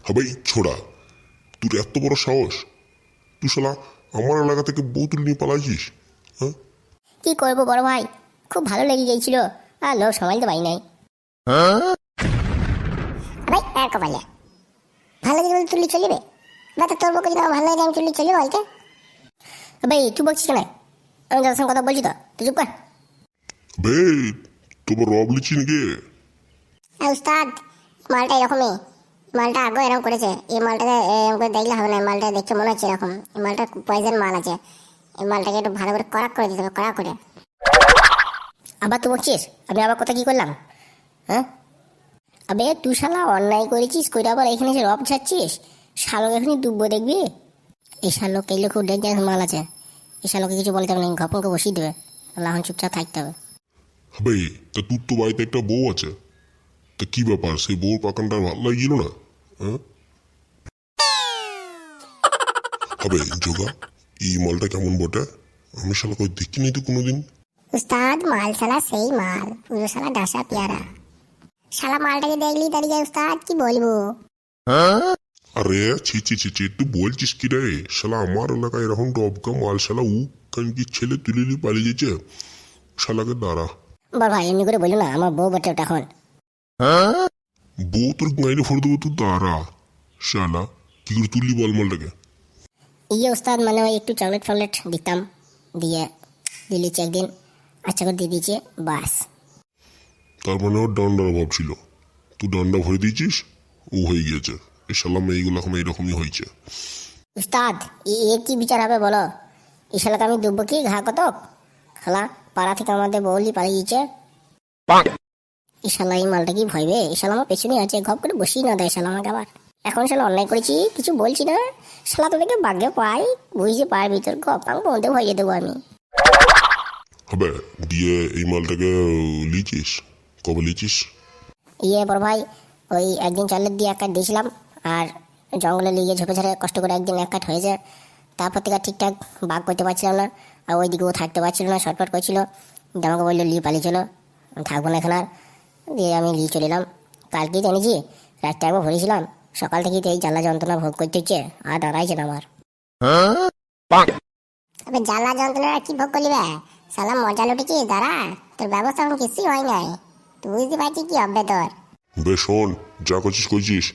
হবে ছোড়া, তোর এত বড় সাহস, তুই শালা আমার এলাকা থেকে বউ তুলে নিয়ে পালাইছিস? হ্যাঁ, কি করবো বড় ভাই, খুব ভালো লেগে গিয়েছিল, আর লোক সামালতে পারি নাই। ভাই আর কপালে ভালো লাগে বলে তুলি চলিবে? বা তোর বউকে যদি আমার ভালো লাগে আমি তুলি চলি বলতে? ভাই তুই বলছিস কেন? আমি তোর সঙ্গে কথা বলছি তো, তুই চুপ কর। বে তোমার রব লিচি নাকি? উস্তাদ, মালটা এরকমই, মালটা আগে এরকম করেছে। এই মালটাকে এরকম করে দেখলে হবে না, মালটা দেখতে মনে হচ্ছে এরকম। এই মালটা পয়জন মাল আছে, এই মালটাকে একটু ভালো করে কড়াক করে দিতে হবে, কড়া করে। আবার তুই বলছিস আমি আবার কথা কি করলাম? হ্যাঁ, আবে তুই শালা অন্যায় করেছিস, কইরা আবার এখানে যে রব ছাড়ছিস, শালক এখনই ডুববো দেখবি। এই শালক এই খুব ডেঞ্জারাস মাল আছে, এই শালকে কিছু বলতে হবে না, ঘপনকে বসিয়ে দেবে, এখন চুপচাপ থাকতে হবে। হবে তা তোর তো বাড়িতে একটা বউ আছে, তা কি ব্যাপার, সেই বউর পাকানটা ভালো লাগিল না? হ্যাঁ হবে যোগা, এই মালটা কেমন বটে? আমি শালা কই দেখিনি তো কোনোদিন। উস্তাদ মাল শালা সেই মাল, পুরো শালা ডাসা পেয়ারা। শালা মালটাকে দেখলি দাঁড়িয়ে উস্তাদ কি বলবো। আরে ছি ছি ছি ছি, তুই বলছিস কি রে? শালা আমার এলাকায় এরকম টপকা মাল শালা উ কানকি ছেলে তুলে নিয়ে পালিয়ে যেছে, শালাকে দাঁড়া। বল ভাই এমনি করে বললো না, আমার বউ বটে ওটা এখন। বউ তোর গাইলে ফোর দেবো, তুই দাঁড়া। শালা কি করে তুললি বল মালটাকে? ইয়ে উস্তাদ মানে ওই একটু চকলেট ফকলেট দিতাম, দিয়ে দিলিছি একদিন, আচ্ছা করে দিয়ে দিয়েছে, বাস। তার মানে ওর ডান্ডার অভাব ছিল, তুই ডান্ডা ভরে দিয়েছিস, ও হয়ে গিয়েছে। এই শালা মেয়েগুলো এখন এইরকমই হয়েছে। উস্তাদ এর কি বিচার হবে বলো? এই শালাকে আমি ডুববো কি ঘা কত? শালা পাড়া থেকে আমাদের বৌলি পালিয়ে গিয়েছে। এই শালা এই মালটা কি ভয়বে? এই শালা আমার পেছনে আছে, ঘপ করে বসিয়ে না দেয় শালা আমাকে আবার। এখন শালা অন্যায় করেছি কিছু বলছি না, শালা তোদেরকে বাগ্যে পাই, বুঝতে পারবি, তোর গপাং বলতে ভয়ে দেবো আমি। হবে দিয়ে এই মালটাকে লিচিস, কবে লিচিস? ইয়ে বড় ভাই, ওই একদিন চালের দিয়ে এক কাঠ দিয়েছিলাম, আর জঙ্গলে লিগে ঝোপে ঝাড়ে কষ্ট করে একদিন এক কাঠ হয়েছে। তারপর থেকে ঠিকঠাক বাঘ করতে পারছিলাম না, আর ওইদিকেও থাকতে পারছিল না, শর্টফট করছিল। দিয়ে আমাকে বললো লি পালিয়ে চলো, আমি থাকবো না এখানে আর। দিয়ে আমি লি চলে এলাম। কালকেই জানিছি রাতটা একবার ভরেছিলাম, সকাল থেকেই তো এই জ্বালা যন্ত্রণা ভোগ করতে হচ্ছে, আর দাঁড়াইছে না আমার। তবে জ্বালা যন্ত্রণা কি ভোগ করলি বে? সালা মজা লুটেছি, দাঁড়া, তোর ব্যবস্থা এখন কিছুই হয় নাই, তুই বুঝতে পারছিস কি হবে তোর। বে শোন, যা করছিস করছিস,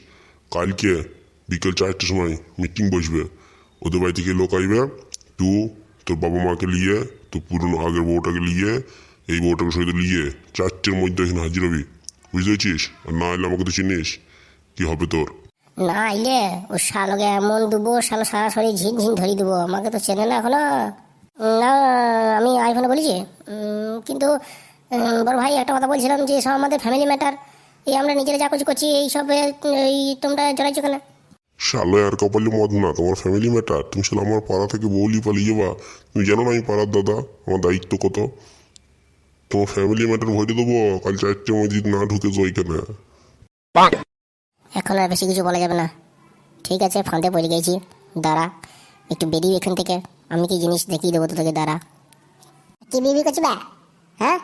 কালকে বিকেল 4টার সময় মিটিং বসবে, ওদের বাড়ি থেকে লোক আসবে, তুই তোর বাবা মাকে নিয়ে, তোর পুরনো আগের বউটাকে নিয়ে, এই বউটাকে সহিত নিয়ে 4টের মধ্যে এখানে হাজির হবি, বুঝতে পেরেছিস? আর না এলে আমাকে তো চিনিস, কি হবে তোর? না আইলে ও শালকে এমন দেবো, শাল সরাসরি ঝিন ঝিন ধরিয়ে দেবো, আমাকে তো চেনে না এখনো। না আমি আইফোনে বলেছি, কিন্তু বড় ভাই একটা কথা বলছিলাম যে সব আমাদের ফ্যামিলি ম্যাটার, এই আমরা নিজেরা যা কিছু করছি এইসব এই তোমরা জড়াইছো কেন? শালে আর কপালে মদ না, তোমার ফ্যামিলি ম্যাটার, তুমি শালা আমার পাড়া থেকে বউলি পালিয়ে যাবা, তুমি জানো না আমি পাড়ার দাদা, আমার দায়িত্ব কত। তোমার ফ্যামিলি ম্যাটার ভরে দেবো কাল 4টের মধ্যে যদি না ঢুকে যাই কেন। এখন আর বেশি কিছু বলা যাবে না, ঠিক আছে ফাঁদে পড়ে গেছি, দাঁড়া একটু বেরিয়ে এখান থেকে, আমি কি জিনিস দেখিয়ে দেবো তোকে, দাঁড়া। কি বিবি করছি বে? হ্যাঁ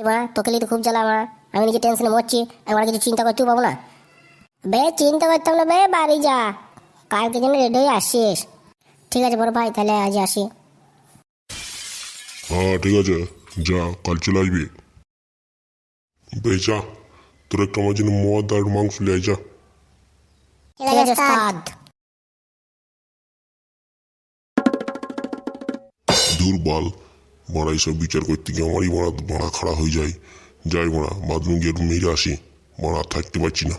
এবার তোকে লিয়ে তো খুব জ্বালা আমার, আমি নিজে টেনশনে মরছি, একবার কিছু চিন্তা করতেও পাবো না। বে চিন্তা করতাম না বে, বাড়ি যা, কালকে যেন রেডি হয়ে আসিস। ঠিক আছে বড় ভাই, তাহলে আজ আসি। হ্যাঁ ঠিক আছে, যা কাল চলে আসবি। বেশ যা, তোর একটা আমার জন্য মদ আর মাংস লিয়ে আয়, যা। ঠিক আছে ওস্তাদ। দুর্বল মারা এইসব বিচার করতে গিয়ে আমারই মারা খাড়া হয়ে যায়, যাই মারা বাথরুম গিয়ে একটু মেরে আসি, মারা থাকতে পারছি না।